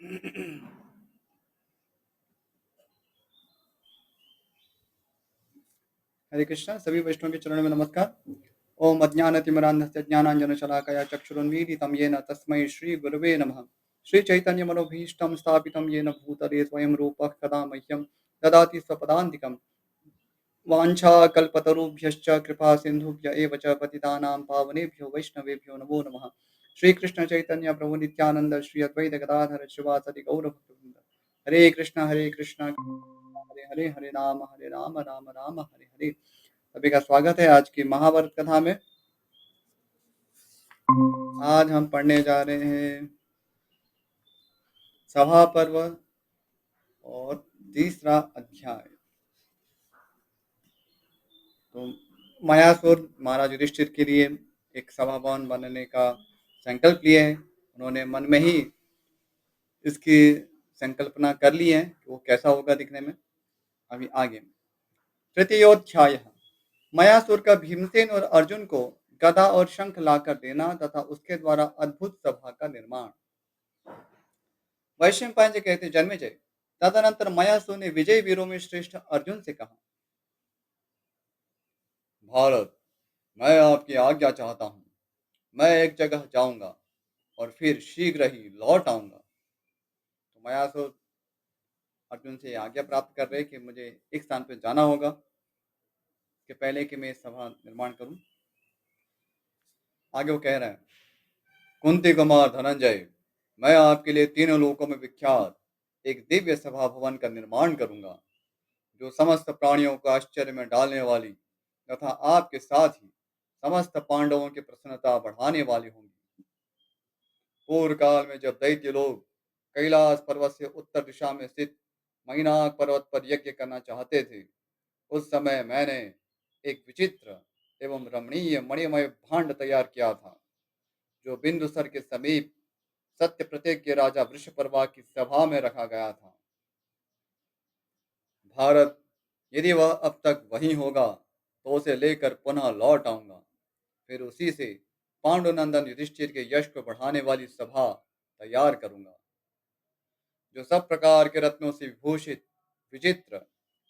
हरे कृष्णा सभी वैष्णव के चरणों में नमस्कार। ओम अज्ञानतिमिरान्धस्य ज्ञानाञ्जनशलाकया चक्षुरुन्मीलितं येन तस्मै श्रीगुरवे नमः। श्रीचैतन्यमनोभीष्टं स्थापितं येन भूतले स्वयं रूपः कदा मह्यं ददाति स्वपदान्तिकं। वाञ्छाकल्पतरुभ्यश्च कृपासिन्धुभ्य एव च पतितानां पावनेभ्यो वैष्णवेभ्यो नमो नमः। श्रीकृष्ण चैतन्य प्रभु नित्यानंद श्री अद्वैत गदाधर शिवासदि गौरभक्तवृंद। हरे कृष्णा हरे हरे, हरे राम राम राम हरे हरे। सभी का स्वागत है आज की महाभारत कथा में। आज हम पढ़ने जा रहे हैं सभा पर्व और तीसरा अध्याय। तो मायासुर महाराज युधिष्ठिर के लिए एक सभा भवन बनने का संकल्प लिए हैं। उन्होंने मन में ही इसकी संकल्पना कर ली है कि वो कैसा होगा दिखने में। अभी आगे तृतीयोध्याय। मायासुर का भीमसेन और अर्जुन को गदा और शंख लाकर देना तथा उसके द्वारा अद्भुत सभा का निर्माण। वैशंपायन जी कहते जन्मेजय, तदनंतर मायासुर ने विजय वीरों में श्रेष्ठ अर्जुन से कहा, भारत, मैं आपकी आज्ञा चाहता हूँ। मैं एक जगह जाऊंगा और फिर शीघ्र ही लौट आऊंगा। तो मायासुर अर्जुन से आज्ञा प्राप्त कर रहे कि मुझे एक स्थान पर जाना होगा, इसके पहले कि मैं सभा निर्माण करूं। आगे वो कह रहे हैं, कुंती कुमार धनंजय, मैं आपके लिए तीनों लोकों में विख्यात एक दिव्य सभा भवन का निर्माण करूंगा, जो समस्त प्राणियों को आश्चर्य में डालने वाली तथा आपके साथ ही समस्त पांडवों की प्रसन्नता बढ़ाने वाली होंगी। पूर्व काल में जब दैत्य लोग कैलाश पर्वत से उत्तर दिशा में स्थित मैनाक पर्वत पर यज्ञ करना चाहते थे, उस समय मैंने एक विचित्र एवं रमणीय मणिमय भांड तैयार किया था, जो बिंदुसर के समीप सत्य प्रतिज्ञ राजा वृषपर्वा की सभा में रखा गया था। भारत, यदि वह अब तक वहीं होगा तो उसे लेकर पुनः लौट आऊंगा। फिर उसी से पांडुनंदन युधिष्ठिर के यश को बढ़ाने वाली सभा तैयार करूंगा, जो सब प्रकार के रत्नों से विभूषित, विचित्र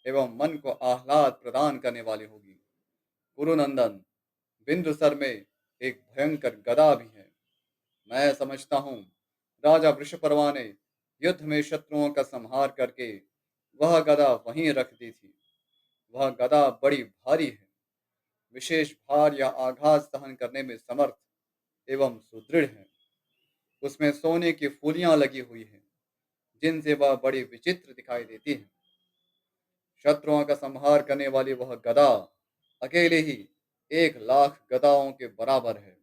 एवं मन को आह्लाद प्रदान करने वाली होगी। कुरुनंदन, बिंदुसर में एक भयंकर गदा भी है। मैं समझता हूँ राजा वृषपर्वा ने युद्ध में शत्रुओं का संहार करके वह गदा वहीं रख दी थी। वह गदा बड़ी भारी है, विशेष भार या आघात सहन करने में समर्थ एवं सुदृढ़ है। उसमें सोने की फूलियां लगी हुई हैं, जिनसे वह बड़ी विचित्र दिखाई देती है। शत्रुओं का संहार करने वाली वह गदा अकेले ही 1,00,000 गदाओं के बराबर है।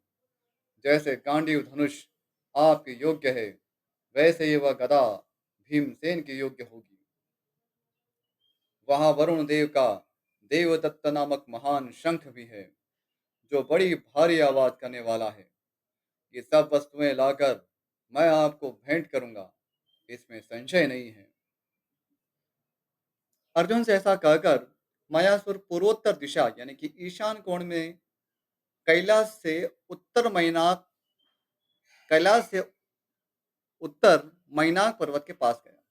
जैसे गांडीव धनुष आपके योग्य है, वैसे ही वह गदा भीमसेन के योग्य होगी। वहां वरुण देव का देवदत्त नामक महान शंख भी है, जो बड़ी भारी आवाज करने वाला है। ये सब वस्तुएं लाकर मैं आपको भेंट करूंगा, इसमें संशय नहीं है। अर्जुन से ऐसा कहकर मायासुर पूर्वोत्तर दिशा यानी कि ईशान कोण में कैलाश से उत्तर मैनाक कैलाश से उत्तर मैनाक पर्वत के पास गया।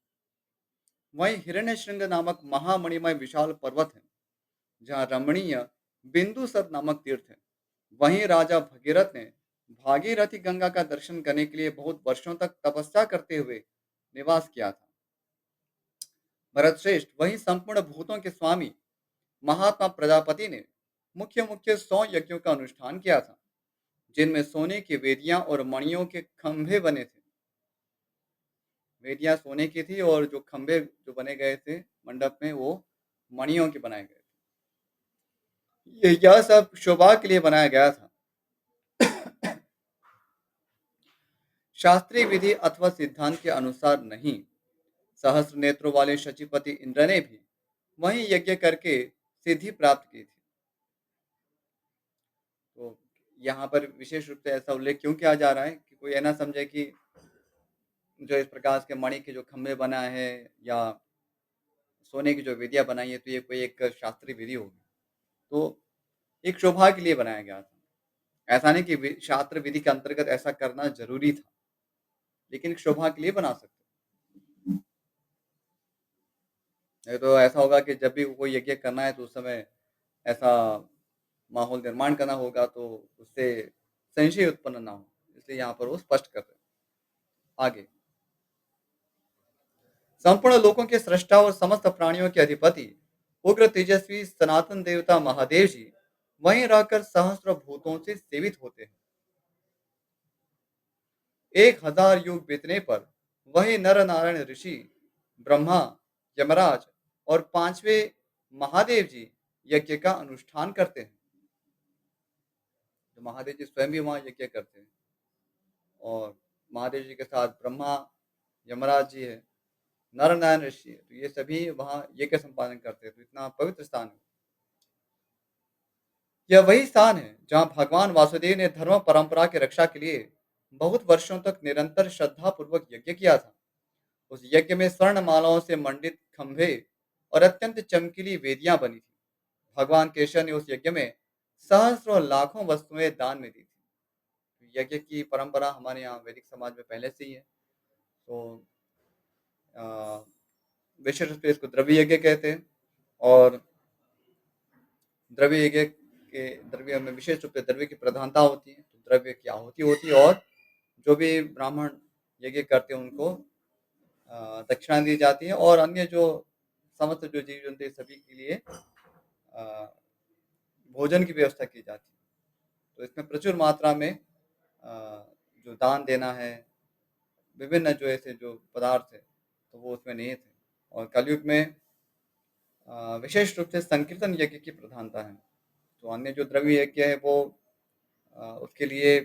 वहीं हिरण्यशृंग नामक महामणिमय विशाल पर्वत है, जहाँ रमणीय बिंदुसर नामक तीर्थ है। वहीं राजा भगीरथ ने भागीरथी गंगा का दर्शन करने के लिए बहुत वर्षों तक तपस्या करते हुए निवास किया था। भरत श्रेष्ठ, वहीं संपूर्ण भूतों के स्वामी महात्मा प्रजापति ने मुख्य मुख्य 100 यज्ञों का अनुष्ठान किया था, जिनमें सोने की वेदियां और मणियों के खंभे बने थे। वेदियां सोने की थी और जो खंभे जो बने गए थे मंडप में, वो मणियों के बनाए गए थे। यह सब शोभा के लिए बनाया गया था। शास्त्रीय विधि अथवा सिद्धांत के अनुसार नहीं। सहस्त्र नेत्रों वाले शचीपति इंद्र ने भी वहीं यज्ञ करके सिद्धि प्राप्त की थी। तो यहाँ पर विशेष रूप से ऐसा उल्लेख क्यों किया जा रहा है कि कोई ऐसा समझे कि जो इस प्रकार के मणि के जो खंभे बना है या सोने की जो विधियां बनाई है, तो ये कोई एक शास्त्रीय विधि होगी। तो एक शोभा के लिए बनाया गया था। ऐसा नहीं कि शास्त्र विधि के अंतर्गत ऐसा करना जरूरी था, लेकिन एक शोभा के लिए बना सकते। नहीं तो ऐसा होगा कि जब भी कोई यज्ञ करना है तो उस समय ऐसा माहौल निर्माण करना होगा तो उससे संशय उत्पन्न ना हो। इसलिए यहाँ पर वो स्पष्ट कर रहे हैं। आगे, संपूर्ण लोकों के सृष्टा और समस्त प्राणियों के अधिपति उग्र तेजस्वी सनातन देवता महादेव जी वहीं रहकर सहस्त्र भूतों से सेवित होते हैं। 1000 युग बीतने पर वही नर नारायण ऋषि ब्रह्मा, यमराज और पांचवें महादेव जी यज्ञ का अनुष्ठान करते हैं। तो महादेव जी स्वयं भी वहाँ यज्ञ करते हैं और महादेव जी के साथ ब्रह्मा, यमराज जी है, नर नारायण ऋषि है, तो ये सभी वहाँ यज्ञ संपादन करते हैं। तो इतना पवित्र स्थान है। यह वही स्थान है जहाँ भगवान वासुदेव ने धर्म परंपरा की रक्षा के लिए बहुत वर्षों तक निरंतर श्रद्धा पूर्वक यज्ञ किया था। उस यज्ञ में स्वर्ण मालाओं से मंडित खंभे और अत्यंत चमकीली वेदियां बनी थी। भगवान केशव ने उस यज्ञ में सहस्रों लाखों वस्तुएं दान में दी थी। यज्ञ की परंपरा हमारे यहाँ वैदिक समाज में पहले से ही है। तो अ, विशेष रूप से इसको द्रव्य यज्ञ कहते हैं और द्रव्य यज्ञ के द्रव्य में विशेष रूप से द्रव्य की प्रधानता होती है। तो द्रव्य की आहुति होती है और जो भी ब्राह्मण यज्ञ करते हैं उनको दक्षिणा दी जाती है और अन्य जो समस्त जो जीव जंतु हैं, सभी के लिए अ, भोजन की व्यवस्था की जाती है। तो इसमें प्रचुर मात्रा में जो दान देना है, विभिन्न जो ऐसे जो पदार्थ है, तो वो उसमें निहित है। और कलयुग में विशेष रूप से संकीर्तन यज्ञ की प्रधानता है। तो अन्य जो द्रव्य यज्ञ है वो उसके लिए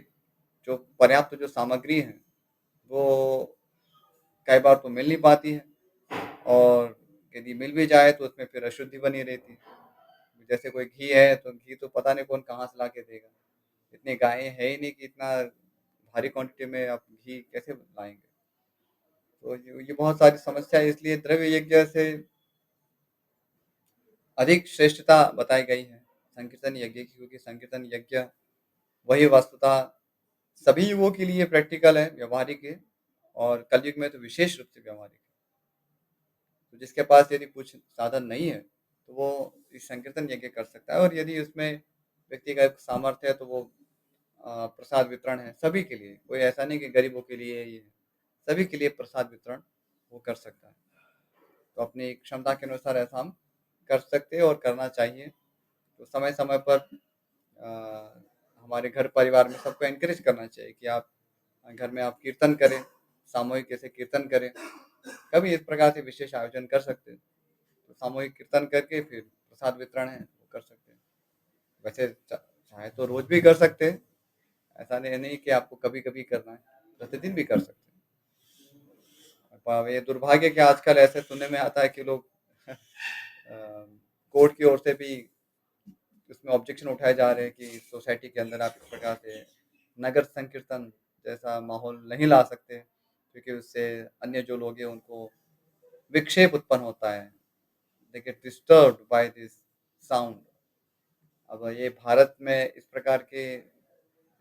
जो पर्याप्त जो सामग्री है, वो कई बार तो मिल नहीं पाती है और यदि मिल भी जाए तो उसमें फिर अशुद्धि बनी रहती है। जैसे कोई घी है तो घी तो पता नहीं कौन कहाँ से ला के देगा। इतनी गायें है ही नहीं कि इतना भारी क्वांटिटी में आप घी कैसे लाएँगे? तो ये बहुत सारी समस्या है, इसलिए द्रव्य यज्ञ से अधिक श्रेष्ठता बताई गई है संकीर्तन यज्ञ की, क्योंकि संकीर्तन यज्ञ वही वस्तुतः सभी युगों के लिए प्रैक्टिकल है, व्यावहारिक है और कलयुग में तो विशेष रूप से व्यावहारिक है। तो जिसके पास यदि कुछ साधन नहीं है, तो वो इस संकीर्तन यज्ञ कर सकता है और यदि उसमें व्यक्ति का सामर्थ्य है तो वो प्रसाद वितरण है सभी के लिए, कोई ऐसा नहीं कि गरीबों के लिए ही है, सभी के लिए प्रसाद वितरण वो कर सकता है। तो अपनी क्षमता के अनुसार ऐसा हम कर सकते हैं और करना चाहिए। तो समय-समय पर अ, हमारे घर परिवार में सबको एनकरेज करना चाहिए कि आप घर में आप कीर्तन करें, सामूहिक ऐसे कीर्तन करें। कभी इस प्रकार से विशेष आयोजन कर सकते हैं। तो सामूहिक कीर्तन करके फिर प्रसाद वितरण है वो कर सकते हैं। वैसे चाहे तो रोज़ भी कर सकते हैं, ऐसा नहीं कि आपको कभी-कभी करना है, प्रतिदिन भी कर सकते हैं। पर ये दुर्भाग्य कि आजकल ऐसे सुनने में आता है कि लोग कोर्ट की ओर से भी उसमें ऑब्जेक्शन उठाए जा रहे हैं कि सोसाइटी के अंदर आप इस प्रकार से नगर संकीर्तन जैसा माहौल नहीं ला सकते, क्योंकि उससे अन्य जो लोग हैं उनको विक्षेप उत्पन्न होता है। They get disturbed by this sound. अब ये भारत में इस प्रकार की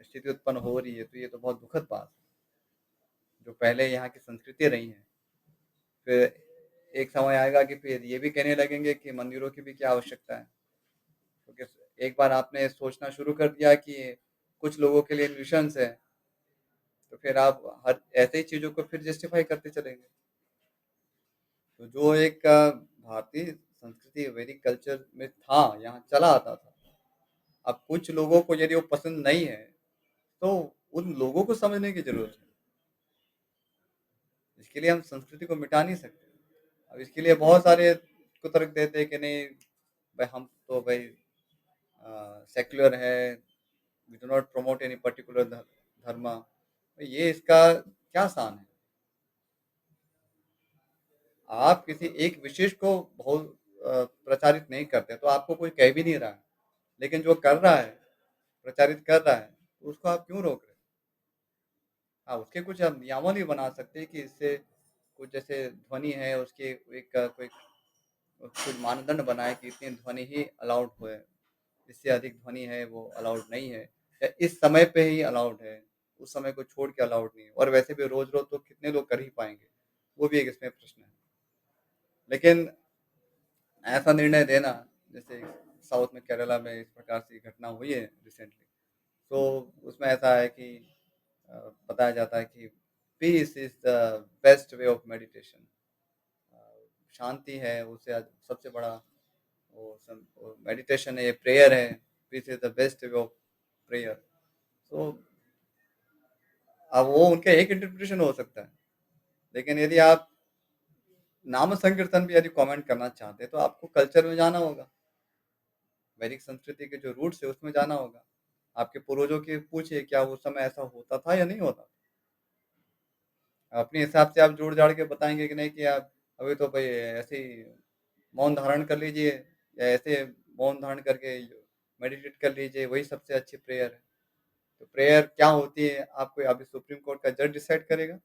स्थिति उत्पन्न हो रही है, तो ये तो बहुत दुखद बात है, जो पहले यहाँ की संस्कृति रही है। फिर एक समय आएगा कि फिर ये भी कहने लगेंगे कि मंदिरों की भी क्या आवश्यकता है, क्योंकि एक बार आपने सोचना शुरू कर दिया कि कुछ लोगों के लिए न्यूसेंस है, तो फिर आप हर ऐसे ही चीज़ों को फिर जस्टिफाई करते चलेंगे। तो जो एक भारतीय संस्कृति वैदिक कल्चर में था, यहाँ चला आता था। अब कुछ लोगों को यदि वो पसंद नहीं है, तो उन लोगों को समझने की ज़रूरत है। इसके लिए हम संस्कृति को मिटा नहीं सकते। अब इसके लिए बहुत सारे कुतर्क देते हैं कि नहीं भाई हम तो भाई सेक्युलर है, we do not promote any particular dharma. ये इसका क्या स्थान है? आप किसी एक विशेष को बहुत प्रचारित नहीं करते, तो आपको कोई कह भी नहीं रहा है। लेकिन जो कर रहा है, प्रचारित कर रहा है, तो उसको आप क्यों रोक रहे हैं? हाँ, उसके कुछ हम नियमावली बना सकते हैं कि इससे कुछ जैसे ध्वनि है उसके एक कोई कुछ मानदंड बनाए कि इतनी ध्वनि ही अलाउड हो, इससे अधिक ध्वनि है वो अलाउड नहीं है, या इस समय पे ही अलाउड है, उस समय को छोड़ के अलाउड नहीं है। और वैसे भी रोज़-रोज़ तो कितने लोग कर ही पाएँगे, वो भी एक इसमें प्रश्न है। लेकिन ऐसा निर्णय देना, जैसे साउथ में केरला में इस प्रकार की घटना हुई है रिसेंटली, तो उसमें ऐसा है कि बताया जाता है कि peace is the best way of meditation. शांति है उससे सबसे बड़ा वो मेडिटेशन है, ये प्रेयर है। Peace is the best way of prayer. तो अब वो उनका एक इंटरप्रिटेशन हो सकता है, लेकिन यदि आप नाम संकीर्तन भी यदि कमेंट करना चाहते हैं तो आपको कल्चर में जाना होगा, वैदिक संस्कृति के जो रूट्स है उसमें जाना होगा। आपके पूर्वजों के पूछिए क्या उस समय ऐसा होता था या नहीं होता। अपने हिसाब से आप जोड़ जाड़ के बताएंगे कि नहीं कि आप अभी तो भाई ऐसे ही मौन धारण कर लीजिए, या ऐसे मौन धारण करके मेडिटेट कर लीजिए, वही सबसे अच्छी प्रेयर है। तो प्रेयर क्या होती है आपको अभी सुप्रीम कोर्ट का जज डिसाइड करेगा,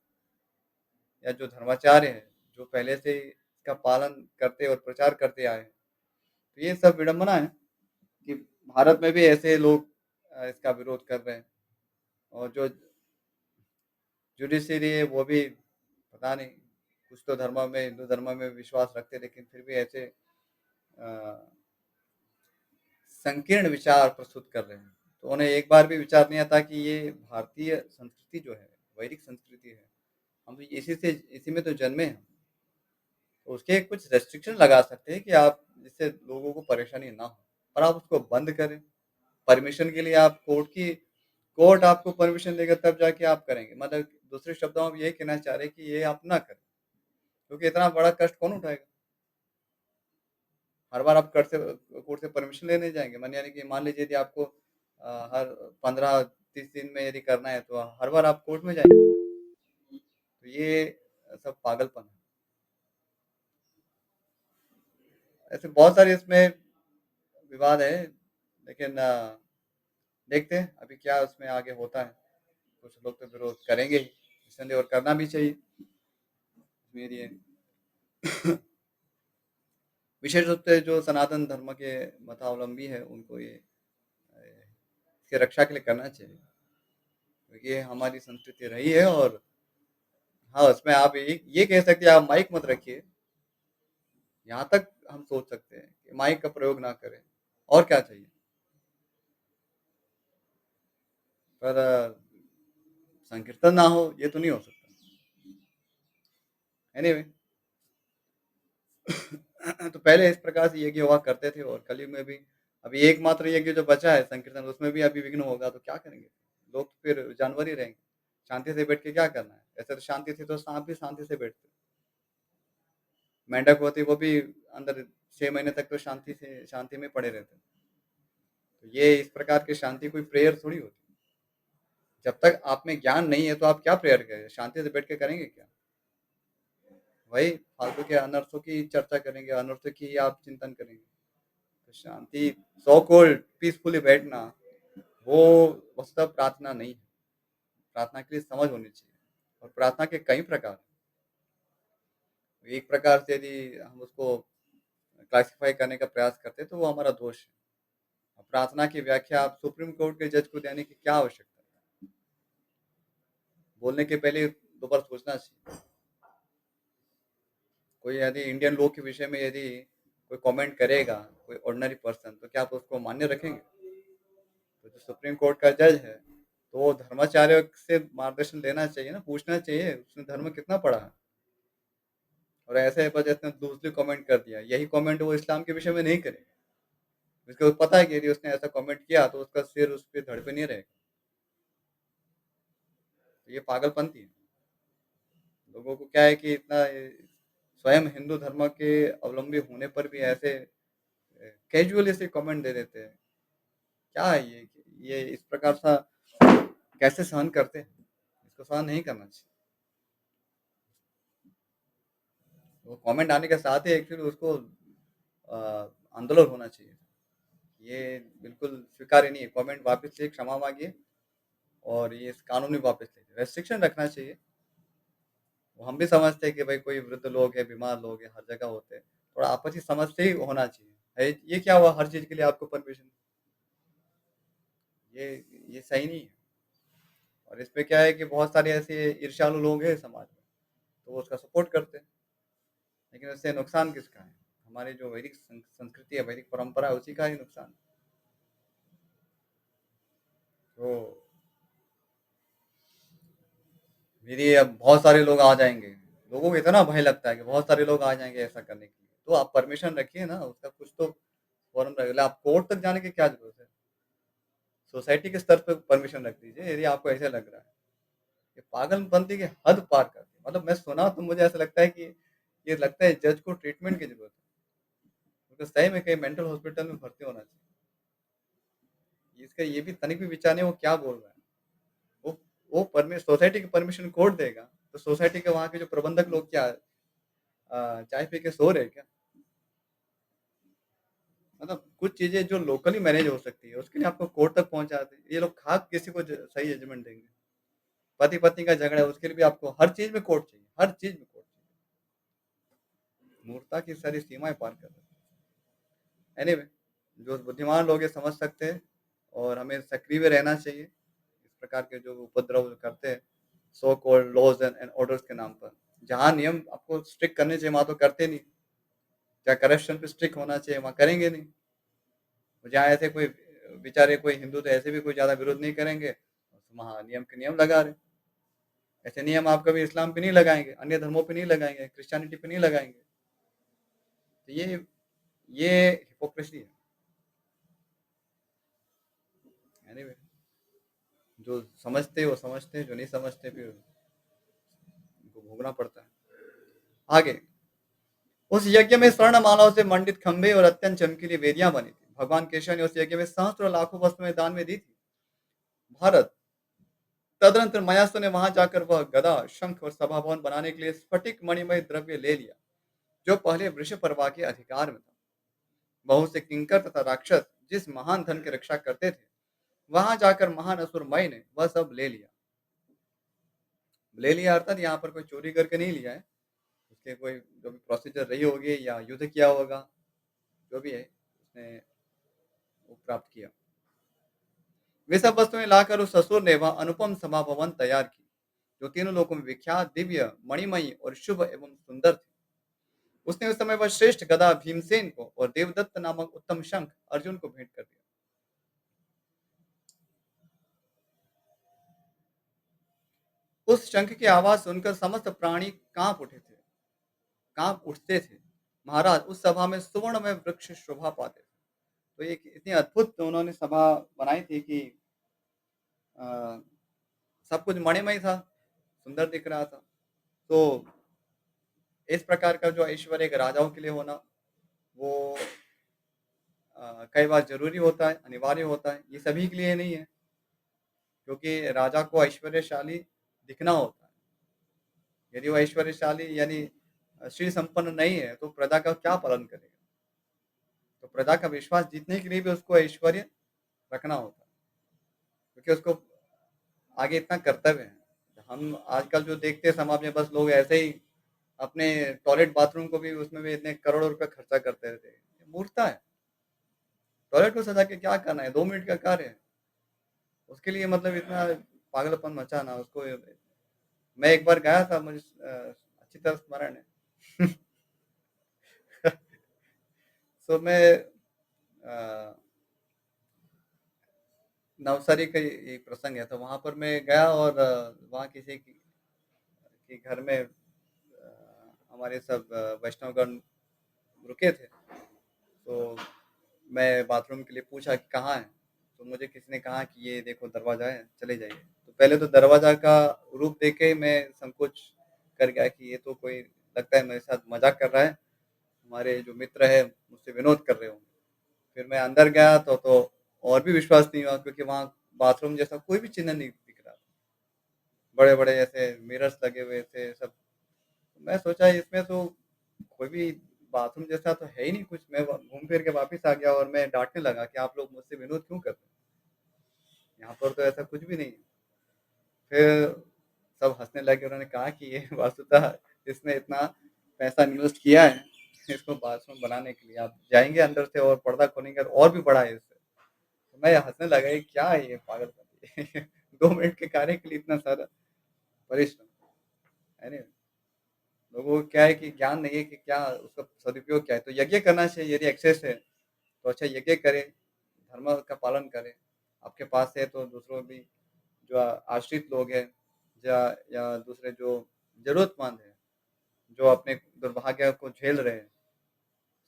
या जो धर्माचार्य है जो पहले से ही इसका पालन करते और प्रचार करते आए हैं। तो ये सब विडंबना है कि भारत में भी ऐसे लोग इसका विरोध कर रहे हैं, और जो जुडिशरी है वो भी पता नहीं, कुछ तो धर्म में, हिंदू धर्म में विश्वास रखते, लेकिन फिर भी ऐसे अ, संकीर्ण विचार प्रस्तुत कर रहे हैं। तो उन्हें एक बार भी विचार नहीं आता कि ये भारतीय संस्कृति जो है, वैदिक संस्कृति है, हम तो इसी में तो जन्मे हैं। तो उसके कुछ रेस्ट्रिक्शन लगा सकते हैं कि आप, जिससे लोगों को परेशानी ना हो, पर आप उसको बंद करें। परमिशन के लिए आप कोर्ट आपको परमिशन देगा तब जाके आप करेंगे, मतलब दूसरे शब्दों में आप यही कहना चाह रहे हैं कि ये आप ना करें, क्योंकि इतना बड़ा कष्ट कौन उठाएगा। हर बार आप कोर्ट से परमिशन लेने जाएंगे, मान यानी कि मान लीजिए यदि आपको हर 15-30 दिन में यदि करना है तो हर बार आप कोर्ट में जाएंगे। तो ये सब पागलपन है। ऐसे बहुत सारे इसमें विवाद है, लेकिन देखते हैं अभी क्या उसमें आगे होता है। कुछ लोग तो विरोध करेंगे ही, इसलिए और करना भी चाहिए मेरी ये विशेष रूप से जो सनातन धर्म के मतावलंबी है उनको ये इसकी रक्षा के लिए करना चाहिए, क्योंकि ये हमारी संस्कृति रही है। और हाँ, उसमें आप ये कह सकते हैं आप माइक मत रखिए, यहाँ तक हम सोच सकते हैं कि माइक का प्रयोग ना करें, और क्या चाहिए। पर संकीर्तन ना हो ये तो नहीं हो सकता। एनीवे तो पहले इस प्रकार से यज्ञ हुआ करते थे, और कलयुग में भी अभी एकमात्र यज्ञ जो बचा है संकीर्तन, उसमें भी अभी विघ्न होगा तो क्या करेंगे लोग, तो फिर जानवर ही रहेंगे। शांति से बैठ के क्या करना है, ऐसे तो शांति थी तो सांप भी शांति से बैठते, मेंढक होती वो भी अंदर 6 महीने तक तो शांति में पड़े रहते। तो ये इस प्रकार की शांति कोई प्रेयर थोड़ी होती। जब तक आप में ज्ञान नहीं है तो आप क्या प्रेयर करें, शांति से बैठ के करेंगे क्या। वही फालतू के अनर्थों की चर्चा करेंगे, अनर्थों की ही आप चिंतन करेंगे। तो शांति, सो कॉल्ड पीसफुली बैठना, वो वस्तुतः प्रार्थना नहीं है। प्रार्थना के लिए समझ होनी चाहिए, और प्रार्थना के कई प्रकार हैं। एक प्रकार से यदि हम उसको क्लासिफाई करने का प्रयास करते हैं तो वो हमारा दोष है। अब प्रार्थना की व्याख्या आप सुप्रीम कोर्ट के जज को देने की क्या आवश्यकता है। बोलने के पहले 2 बार सोचना चाहिए। कोई यदि इंडियन लॉ के विषय में यदि कोई कमेंट करेगा, कोई ऑर्डिनरी पर्सन, तो क्या आप उसको मान्य रखेंगे। तो जो सुप्रीम कोर्ट का जज है, तो वो धर्माचार्य से मार्गदर्शन लेना चाहिए ना, पूछना चाहिए उसने धर्म कितना पढ़ा है। और ऐसे बस इसने दूसरी कमेंट कर दिया, यही कमेंट वो इस्लाम के विषय में नहीं करेगा। उसको पता है कि यदि उसने ऐसा कमेंट किया तो उसका सिर उस पर धड़ पे नहीं रहेगा। तो ये पागलपंती है। लोगों को क्या है कि इतना स्वयं हिंदू धर्म के अवलंबी होने पर भी ऐसे कैजुअली से कमेंट दे देते हैं। क्या है ये इस प्रकार सा कैसे सहन करते हैं। इसको सहन नहीं करना चाहिए। वो कमेंट आने के साथ ही एक्चुअली उसको आंदोलन होना चाहिए। ये बिल्कुल स्वीकार्य नहीं है। कमेंट वापस से क्षमा मांगिए, और ये कानून भी वापस लीजिए, रेस्ट्रिक्शन रखना चाहिए। वो हम भी समझते हैं कि भाई कोई वृद्ध लोग है, बीमार लोग है, हर जगह होते हैं, थोड़ा आपसी समझ से ही होना चाहिए। ये क्या हुआ हर चीज के लिए आपको परमिशन, ये ये सही नहीं है। और इसमें क्या है कि बहुत सारे ऐसे ईर्ष्यालु लोग हैं समाज में, तो वो उसका सपोर्ट करते हैं, लेकिन उससे नुकसान किसका है। हमारी जो वैदिक संस्कृति है, वैदिक परंपरा है, उसी का ही नुकसान। तो मेरी अब बहुत सारे लोग आ जाएँगे। लोगों को इतना भय लगता है कि बहुत सारे लोग आ जाएँगे ऐसा करने के लिए। तो आप परमिशन रखिए ना, उसका कुछ तो फ़ॉर्म रख आप कोर्ट तक जाने की क्या ज़रूरत है? सोसाइटी के स्तर पे परमिशन रख दीजिए यदि आपको ऐसा लग रहा है। ये पागलपंती की हद पार कर दी। मतलब मैं सुना तो मुझे ऐसा लगता है कि ये लगता है जज को ट्रीटमेंट की ज़रूरत है। उनको सही में कहीं मेंटल हॉस्पिटल में भर्ती होना चाहिए। इसका ये भी तनिक भी विचार नहीं वो क्या बोल रहा है। वो वो सोसाइटी की परमिशन कोर्ट देगा, तो सोसाइटी के वहाँ के जो प्रबंधक लोग क्या चाय पी के सो रहे हैं क्या? मतलब कुछ चीज़ें जो लोकली मैनेज हो सकती है, उसके लिए आपको कोर्ट तक पहुँचाते हैं। ये लोग कहाँ किसी को ज सही जजमेंट देंगे? पति-पत्नी का झगड़ा है, उसके लिए भी आपको हर चीज़ में कोर्ट चाहिए, हर चीज़ में कोर्ट चाहिए। मूर्खता की सारी सीमाएँ पार कर रहे हैं। एनीवे, जो बुद्धिमान लोग ये समझ सकते हैं और हमें सक्रिय भी रहना चाहिए। इस प्रकार के जो उपद्रव करते हैं, so called laws and orders के नाम पर। जहाँ नियम आपको स्ट्रिक्ट करने चाहिए, वहाँ तो करते नहीं। जहाँ करप्शन पे स्ट्रिक्ट होना चाहिए, वहाँ करेंगे नहीं। जहाँ ऐसे कोई बेचारे कोई हिंदू तो ऐसे भी कोई ज़्यादा विरोध नहीं करेंगे, वहाँ नियम के नियम लगा रहे हैं। ऐसे नियम आप कभी इस्लाम पे नहीं लगाएँगे, अन्य धर्मों पे नहीं लगाएँगे, क्रिश्चियनिटी पे नहीं लगाएँगे। तो ये हिपोक्रेसी है। एनीवे, जो समझते हैं वो समझते हैं, जो नहीं समझते फिर उनको भोगना पड़ता है। आगे, उस यज्ञ में स्वर्ण मालाओं से मंडित खंभे और अत्यंत चमकीली वेदियां बनी थी। भगवान केशव ने उस यज्ञ में सहस्त्रों लाखों वस्तुएं दान में दी थी। भारत तदनंतर मयासु ने वहां जाकर वह गदा, शंख और सभा भवन बनाने के लिए स्फटिक मणिमय द्रव्य ले लिया, जो पहले वृषपर्वा के अधिकार में था। बहुत से किंकर तथा राक्षस जिस महान धन की रक्षा करते थे, वहां जाकर महान असुर मय ने वह सब ले लिया। ले लिया अर्थात यहाँ पर कोई चोरी करके नहीं लिया है। उसके कोई जो भी प्रोसीजर रही होगी या युद्ध किया होगा, जो भी है उसने वो प्राप्त किया। वे सब वस्तुएं लाकर उस असुर ने वह अनुपम सभा भवन तैयार की, जो तीनों लोकों में विख्यात, दिव्य, मणिमयी और शुभ एवं सुंदर थी। उसने उस समय वह श्रेष्ठ गदा भीमसेन को और देवदत्त नामक उत्तम शंख अर्जुन को भेंट कर दिया। उस शंख की आवाज सुनकर समस्त प्राणी कांप उठे थे, कांप उठते थे। महाराज, उस सभा में सुवर्ण में वृक्ष शोभा पाते थे। तो एक इतनी अद्भुत उन्होंने सभा बनाई थी कि अ, सब कुछ मणिमय था, सुंदर दिख रहा था। तो इस प्रकार का जो ऐश्वर्य एक राजाओं के लिए होना, वो कई बार ज़रूरी होता है, अनिवार्य होता है। ये सभी के लिए नहीं है, क्योंकि राजा को ऐश्वर्यशाली दिखना होता है। यदि वो ऐश्वर्यशाली यानी श्री संपन्न नहीं है, तो प्रजा का क्या पालन करेगा? तो प्रजा का विश्वास जीतने के लिए भी उसको ऐश्वर्य रखना होता है, क्योंकि उसको आगे इतना कर्तव्य है। हम आजकल जो देखते हैं समाज में, बस लोग ऐसे ही अपने टॉयलेट बाथरूम को भी उसमें भी इतने करोड़ों रुपए खर्चा करते रहते हैं। ये मूर्खता है। टॉयलेट को सजा के क्या करना है? 2 मिनट का कार्य है। उसके लिए मतलब इतना पागलपन मचाना उसको। मैं एक बार गया था, मुझे अच्छी तरह स्मरण है। तो मैं अ, नवसारी का एक प्रसंग है, तो वहाँ पर मैं गया और वहाँ किसी के घर में हमारे सब वैष्णवगण रुके थे। तो मैं बाथरूम के लिए पूछा कि कहाँ है? तो मुझे किसी ने कहा कि ये देखो दरवाज़ा है, चले जाइए। तो पहले तो दरवाज़ा का रूप देख के ही मैं संकोच कर गया कि ये तो कोई लगता है मेरे साथ मज़ाक कर रहा है। हमारे जो मित्र हैं मुझसे विनोद कर रहे होंगे। फिर मैं अंदर गया तो और भी विश्वास नहीं हुआ, क्योंकि वहाँ बाथरूम जैसा कोई भी चिन्ह नहीं दिख रहा था। बड़े-बड़े ऐसे मिरर्स लगे हुए थे सब। मैं सोचा इसमें तो कोई भी बाथरूम जैसा तो है ही नहीं कुछ। मैं घूम फिर के वापस आ गया और मैं डाँटने लगा कि आप लोग मुझसे विनोद क्यों कर रहे हैं? यहाँ पर तो ऐसा कुछ भी नहीं है। फिर सब हँसने लगे। उन्होंने कहा कि ये वस्तुतः इसने इतना पैसा इन्वेस्ट किया है इसको बाथरूम बनाने के लिए। आप जाएँगे अंदर से और पर्दा खोलेंगे तो और भी बड़ा है इससे। तो मैं हँसने लगा, ये क्या है ये पागलपंती? 2 मिनट के कार्य के लिए इतना सारा परिश्रम। है नहीं? लोगों को क्या है कि ज्ञान नहीं है कि क्या उसका सदुपयोग क्या है। तो यज्ञ करना चाहिए, यदि एक्सेस है, तो अच्छा यज्ञ करें, धर्म का पालन करें। आपके पास है तो दूसरों भी जो आश्रित लोग हैं या दूसरे जो ज़रूरतमंद हैं, जो अपने दुर्भाग्य को झेल रहे हैं,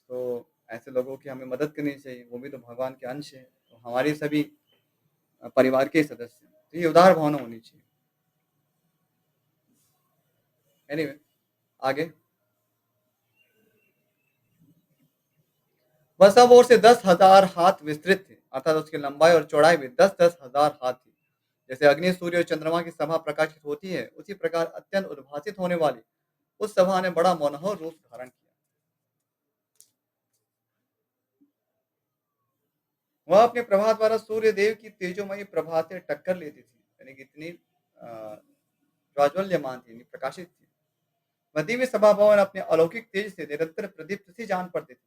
तो ऐसे लोगों की हमें मदद करनी चाहिए। वो भी तो भगवान के अंश हैं, तो हमारे सभी परिवार के सदस्य हैं। तो ये उदार भावना होनी चाहिए। एनीवे आगे। वह सब ओर से 10,000 हाथ विस्तृत थे, अर्थात उसकी लंबाई और चौड़ाई भी 10-10 हजार हाथ थी। जैसे अग्नि, सूर्य और चंद्रमा की सभा प्रकाशित होती है, उसी प्रकार अत्यंत उद्भासित होने वाली उस सभा ने बड़ा मनोहर रूप धारण किया। वह अपने प्रभा द्वारा सूर्य देव की तेजोमयी प्रभा से टक्कर लेती थी, यानी कि इतनी ज्वाज्वल्यमान थी, यानी प्रकाशित थी। वह दिव्य सभा भवन अपने अलौकिक तेज से निरंतर प्रदीप्त सी जान पड़ती थी।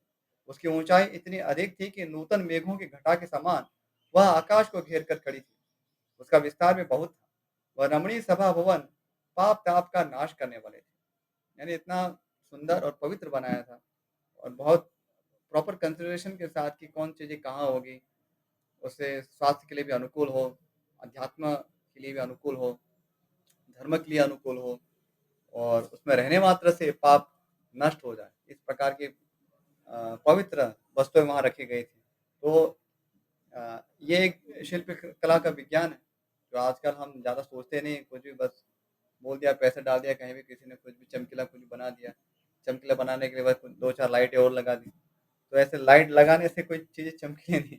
उसकी ऊंचाई इतनी अधिक थी कि नूतन मेघों की घटा के समान वह आकाश को घेर कर खड़ी थी। उसका विस्तार भी बहुत था। वह रमणीय सभा भवन पाप ताप का नाश करने वाले थे, यानी इतना सुंदर और पवित्र बनाया था, और बहुत प्रॉपर कंसिडरेशन के साथ कि कौन चीज़ें कहाँ होगी, उससे स्वास्थ्य के लिए भी अनुकूल हो, अध्यात्म के लिए भी अनुकूल हो, धर्म के लिए अनुकूल हो, और उसमें रहने मात्र से पाप नष्ट हो जाए, इस प्रकार की पवित्र वस्तुएं वहाँ रखी गई थी। तो ये एक शिल्प कला का विज्ञान है, जो आजकल हम ज़्यादा सोचते नहीं, कुछ भी बस बोल दिया, पैसे डाल दिया, कहीं भी किसी ने कुछ भी चमकीला कुछ बना दिया। चमकीला बनाने के बाद कुछ 2-4 लाइटें और लगा दी। तो ऐसे लाइट लगाने से कोई चीज़ें चमकी नहीं,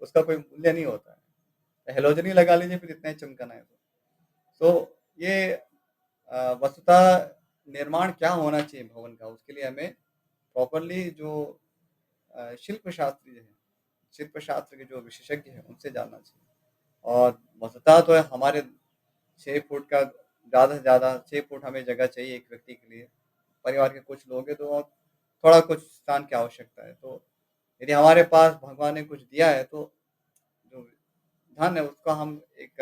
उसका कोई मूल्य नहीं होता है। हैलोजन ही लगा लीजिए, फिर इतना ही चमकाना है तो। तो ये वस्तुतः निर्माण क्या होना चाहिए भवन का, उसके लिए हमें प्रॉपर्ली जो शिल्प शास्त्री हैं, शिल्प शास्त्र के जो विशेषज्ञ हैं, उनसे जानना चाहिए। और वस्तुतः तो हमारे 6 फुट का ज़्यादा से ज़्यादा 6 फुट हमें जगह चाहिए एक व्यक्ति के लिए। परिवार के कुछ लोग हैं तो थोड़ा कुछ स्थान की आवश्यकता है। तो यदि हमारे पास भगवान ने कुछ दिया है, तो जो धन है उसको हम एक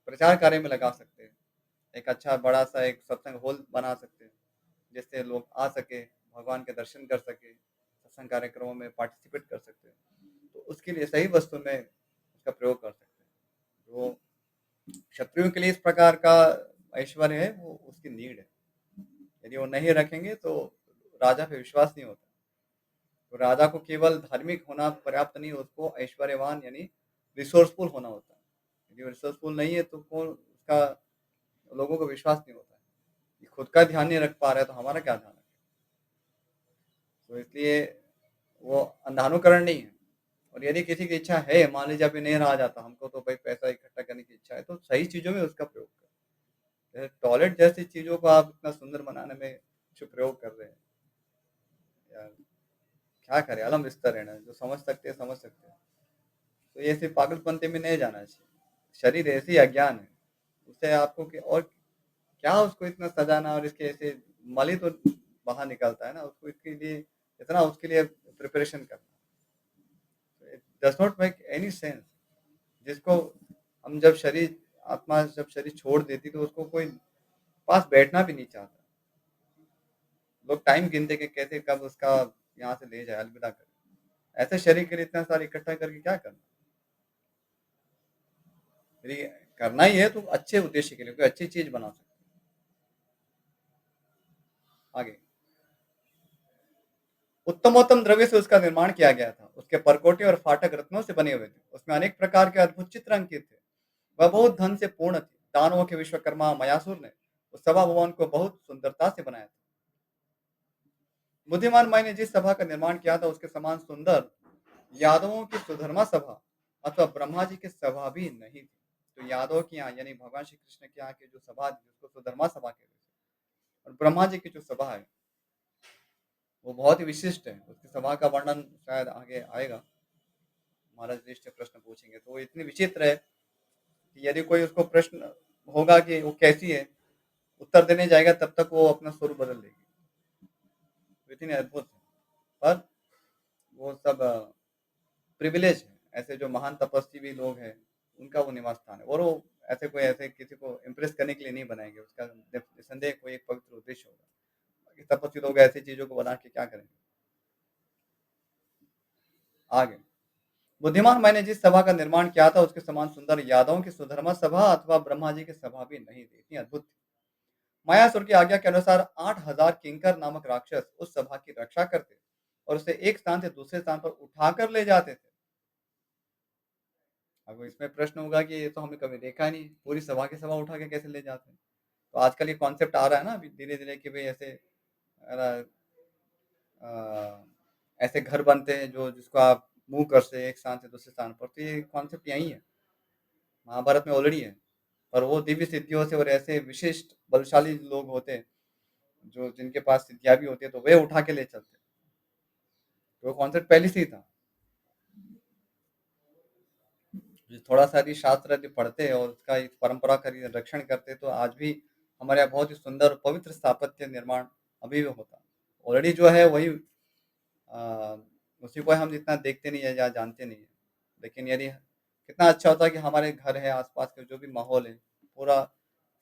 प्रचार कार्य में लगा सकते हैं। एक अच्छा बड़ा-सा एक सत्संग हॉल बना सकते हैं, जिससे लोग आ सकें, भगवान के दर्शन कर सकें, सत्संग कार्यक्रमों में पार्टिसिपेट कर सकते हैं। तो उसके लिए सही वस्तु में उसका प्रयोग कर सकते हैं। जो क्षत्रियों के लिए इस प्रकार का ऐश्वर्य है, वो उसकी नीड है। यदि वो नहीं रखेंगे तो राजा पे विश्वास नहीं होता। तो राजा को केवल धार्मिक होना पर्याप्त नहीं, उसको ऐश्वर्यवान यानी रिसोर्सफुल होना होता है। यदि वो रिसोर्सफुल नहीं है तो कौन उसका, लोगों को विश्वास नहीं होता है। ये खुद का ध्यान नहीं रख पा रहा है तो हमारा क्या ध्यान रखें? तो इसलिए वो अंधानुकरण नहीं है। और यदि किसी की इच्छा है, मान लीजिए अभी नहीं रहा जाता, हमको तो भाई पैसा इकट्ठा करने की इच्छा है, तो सही चीज़ों में उसका प्रयोग करें। जैसे टॉयलेट जैसी चीज़ों को आप इतना सुंदर बनाने में कुछ प्रयोग कर रहे हैं, यार क्या करें, अलम विस्तर है ना, जो समझ सकते हैं समझ सकते हैं। तो ये सिर्फ पागलपंती में नहीं जाना चाहिए। शरीर ऐसी अज्ञान है, उससे आपको और क्या उसको इतना सजाना, और इसके ऐसे मल ही तो बाहर निकलता है ना, उसको इसके लिए इतना उसके लिए प्रिपरेशन करना, it does not make any sense. जिसको हम जब शरीर आत्मा जब शरीर छोड़ देती तो उसको कोई पास बैठना भी नहीं चाहता। लोग टाइम गिनते कि कैसे कब उसका यहाँ से ले जाए, अलविदा करे। ऐसे शरीर के लिए इतना सारा इकट्ठा करके क्या करना? यदि करना ही है तो अच्छे उद्देश्य के लिए, कोई अच्छी चीज बना सकते हैं। आगे, उत्तमोत्तम द्रव्य से उसका निर्माण किया गया था। उसके परकोटे और फाटक रत्नों से बने हुए थे। उसमें अनेक प्रकार के अद्भुत चित्र अंकित थे। वह बहुत धन से पूर्ण थी। दानवों के विश्वकर्मा मयासुर ने उस सभा भवन को बहुत सुंदरता से बनाया था। बुद्धिमान माई ने जिस सभा का निर्माण किया था, उसके समान सुंदर यादवों की सुधर्मा सभा अथवा ब्रह्मा जी की सभा भी नहीं थी। तो यादव की यहाँ यानी भगवान श्री कृष्ण की यहाँ की जो सभा थी, उसको सुधर्मा सभा कहते हैं। और ब्रह्मा जी की जो सभा है, वो बहुत ही विशिष्ट है। उसकी सभा का वर्णन शायद आगे आएगा, महाराज युधिष्ठिर प्रश्न पूछेंगे, तो वो इतनी विचित्र है कि यदि कोई उसको प्रश्न होगा कि वो कैसी है, उत्तर देने जाएगा तब तक वो अपना स्वरूप बदल देगी। तो इतनी अद्भुत है। पर वो सब प्रिविलेज है, ऐसे जो महान तपस्वी लोग हैं, उनका वो निवास स्थान है। और वो ऐसे कोई ऐसे किसी को इम्प्रेस करने के लिए नहीं बनाएंगे, उसका निसंदेह कोई एक पवित्र उद्देश्य होगा। तपस्वी लोग ऐसी चीज़ों को बना के क्या करेंगे? आगे, बुद्धिमान मैंने जिस सभा का निर्माण किया था उसके समान सुंदर यादवों की सुधर्मा सभा अथवा ब्रह्मा जी की सभा भी नहीं थी। इतनी अद्भुत थी। मायासुर की आज्ञा के अनुसार 8,000 किंकर नामक राक्षस उस सभा की रक्षा करते और उसे एक स्थान से दूसरे स्थान पर उठाकर ले जाते थे। अब इसमें प्रश्न होगा कि ये तो हमने कभी देखा नहीं, पूरी सभा की सभा उठा के कैसे ले जाते हैं? तो आजकल ये कॉन्सेप्ट आ रहा है ना अभी धीरे-धीरे कि भई ऐसे अ, ऐसे घर बनते हैं जो जिसको आप मूव कर से एक स्थान से दूसरे स्थान पर, तो ये कॉन्सेप्ट यही है। महाभारत में ऑलरेडी है। और वो दिव्य सिद्धियों से और ऐसे विशिष्ट बलशाली लोग होते हैं, जो जिनके पास सिद्धियाँ भी होती है, तो वे उठा के ले चलते हैं। तो वो कॉन्सेप्ट पहले से ही था। जो थोड़ा-सा यदि शास्त्र यदि पढ़ते हैं और उसका इस परंपरा का यदि रक्षण करते हैं, तो आज भी हमारे यहाँ बहुत ही सुंदर और पवित्र स्थापत्य निर्माण अभी भी होता है। ऑलरेडी जो है वही अ, उसी को हम इतना देखते नहीं है या जानते नहीं है। लेकिन यदि कितना अच्छा होता है कि हमारे घर है, आस-पास के जो भी माहौल है, पूरा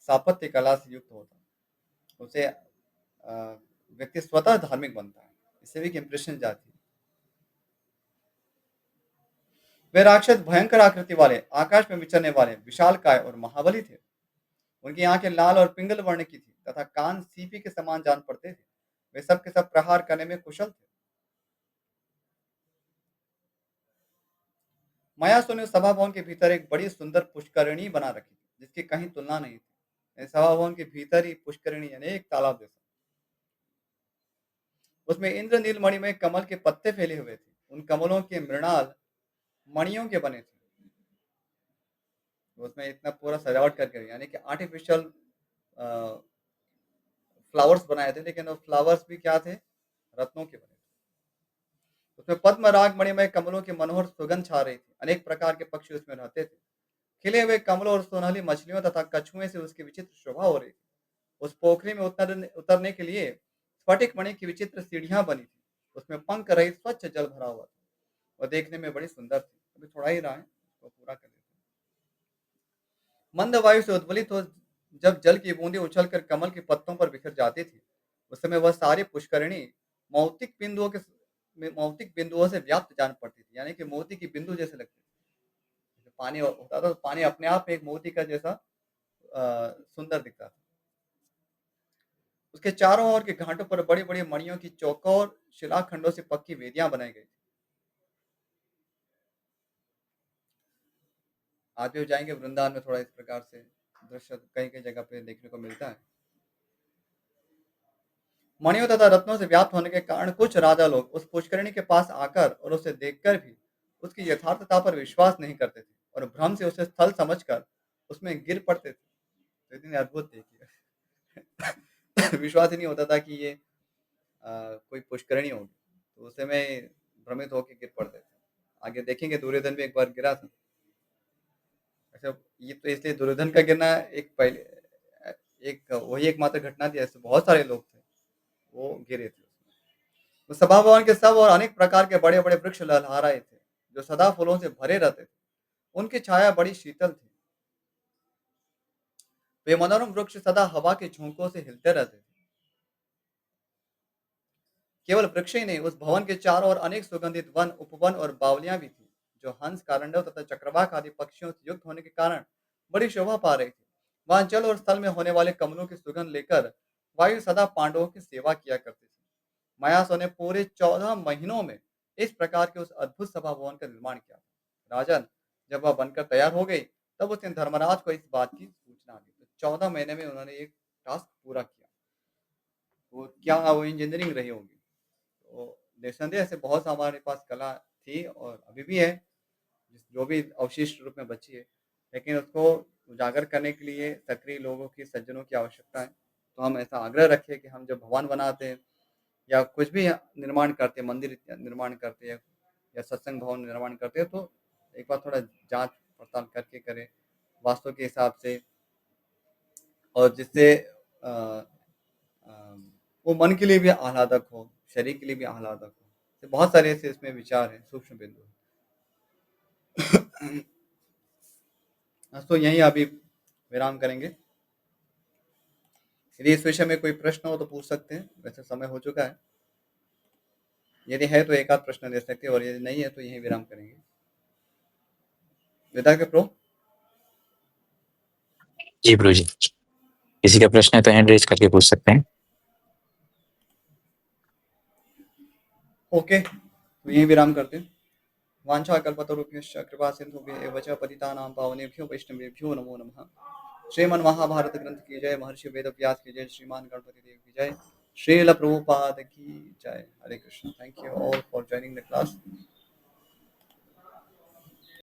स्थापत्य कला से युक्त होता है। उसे व्यक्ति स्वतः धार्मिक बनता है। इससे भी एक इम्प्रेशन जाती है। वे राक्षस भयंकर आकृति वाले, आकाश में विचरने वाले, विशालकाय और महाबली थे। उनकी आंखें लाल और पिंगल वर्ण की थी तथा कान सीपी के समान जान पड़ते थे। वे सब के सब प्रहार करने में कुशल थे। मायासुर ने सभा भवन के भीतर एक बड़ी सुंदर पुष्करिणी बना रखी थी, जिसकी कहीं तुलना नहीं थी। इस सभा भवन के भीतर ही पुष्करिणी यानी एक तालाब जैसा, उसमें इंद्रनील मणि में कमल के पत्ते फैले हुए थे। उन कमलों के मृणाल मणियों के बने थे। तो उसमें इतना पूरा सजावट करके यानी कि आर्टिफिशियल फ्लावर्स बनाए थे, लेकिन वो फ्लावर्स भी क्या थे? रत्नों के बने थे। उसमें पद्म राग मणिमय कमलों की मनोहर सुगंध छा रही थी। अनेक प्रकार के पक्षी उसमें रहते थे। खिले हुए कमलों और सोनहली मछलियों तथा कछुए से उसकी विचित्र शोभा हो रही थी। उस पोखरी में उतरने के लिए स्फटिक मणि की विचित्र सीढ़ियां बनी थी। उसमें पंख रहित स्वच्छ जल भरा हुआ था। वह देखने में बड़ी सुंदर थी। अभी थोड़ा ही रहा है, उसको पूरा कर लेते हैं। मंद वायु से उद्वलित हो जब जल की बूंदें उछलकर कमल के पत्तों पर बिखर जाती थी, उस समय वह सारी पुष्करिणी मौक्तिक बिंदुओं के मौक्तिक बिंदुओं से व्याप्त जान पड़ती थी, यानी कि मोती की बिंदु जैसे लगते थे। जैसे पानी होता था तो पानी अपने आप में एक मोती का जैसा सुंदर दिखता था। उसके चारों ओर के घाटों पर बड़ी बड़ी मणियों की चौकोर शिलाखंडों से पक्की वेदियां बनाई गई थी। आज भी जाएंगे वृंदावन में, थोड़ा इस प्रकार से दृश्य कई कई जगह पे देखने को मिलता है। मणियों तथा रत्नों से व्याप्त होने के कारण कुछ राजा लोग उस पुष्करिणी के पास आकर और उसे देखकर भी उसकी यथार्थता पर विश्वास नहीं करते थे और भ्रम से उसे स्थल समझकर उसमें गिर पड़ते थे। तो इतनी अद्भुत थी कि विश्वास ही नहीं होता था कि ये कोई पुष्करिणी होगी। तो उस समय भ्रमित होकर गिर पड़ते थे। आगे देखेंगे दुर्योधन भी एक बार गिरा था। अच्छा, ये तो इसलिए दुर्योधन का गिरना एक पहले एक वही एकमात्र घटना थी, ऐसे बहुत सारे लोग थे, वो गिरे थे। तो सभा भवन के सब और अनेक प्रकार के बड़े-बड़े वृक्ष लहलहा रहे थे, जो सदा फूलों से भरे रहते थे। उनकी छाया बड़ी शीतल थी। वे मनोरम वृक्ष सदा हवा के झोंकों से हिलते रहते थे। केवल वृक्ष ही नहीं, उस भवन के चारों ओर अनेक सुगंधित वन, उपवन और बावलियां भी थी, जो हंस, कारंडव तथा चक्रवाक आदि पक्षियों से युक्त होने के कारण बड़ी शोभा पा रही थी। वहां जल और स्थल में होने वाले कमलों की सुगंध लेकर वायु सदा पांडवों की सेवा किया करती थी। मयासुर ने पूरे 14 महीनों में इस प्रकार के उस अद्भुत सभा भवन का निर्माण किया। राजन, जब वह बनकर तैयार हो गई, तब उसने धर्मराज को इस बात की सूचना दी। तो 14 महीने में उन्होंने एक टास्क पूरा किया। वो क्या वो इंजीनियरिंग रही होगी। तो निस्संदेह ऐसे बहुत सा हमारे पास कला थी और अभी भी है, जो भी अवशिष्ट रूप में बची है। लेकिन उसको उजागर करने के लिए सक्रिय लोगों की, सज्जनों की आवश्यकता है। तो हम ऐसा आग्रह रखें कि हम जब भवन बनाते हैं या कुछ भी निर्माण करते हैं, मंदिर निर्माण करते हैं या सत्संग भवन निर्माण करते हैं, तो एक बार थोड़ा जाँच पड़ताल करके करें, वास्तु के हिसाब से, और जिससे अ अ, वो मन के लिए भी आह्लादक हो, शरीर के लिए भी आह्लादक हो। तो बहुत सारे ऐसे इसमें विचार हैं, सूक्ष्म बिंदु हैं। तो यहीं अभी विराम करेंगे। यदि इस विषय में कोई प्रश्न हो तो पूछ सकते हैं, वैसे समय हो चुका है। यदि है तो एक आध प्रश्न दे सकते हैं, और यदि नहीं है तो यहीं विराम करेंगे। विदा के प्रो। जी ब्रो जी, किसी का प्रश्न है तो हैंड रेज करके पूछ सकते हैं। ओके, तो यहीं विराम करते हैं। वाञ्छाकल्पतरुभ्यश्च कृपा सिन्धुभ्यः एव च पतितानां पावनेभ्यो वैष्णवेभ्यो नमो नमः। श्रीमन महाभारत ग्रंथ की जय, महर्षि वेद व्यास की जय, श्रीमान गणपति देव की जय, श्रील प्रभुपाद की जय। Hare Krishna. Thank you all for joining the class.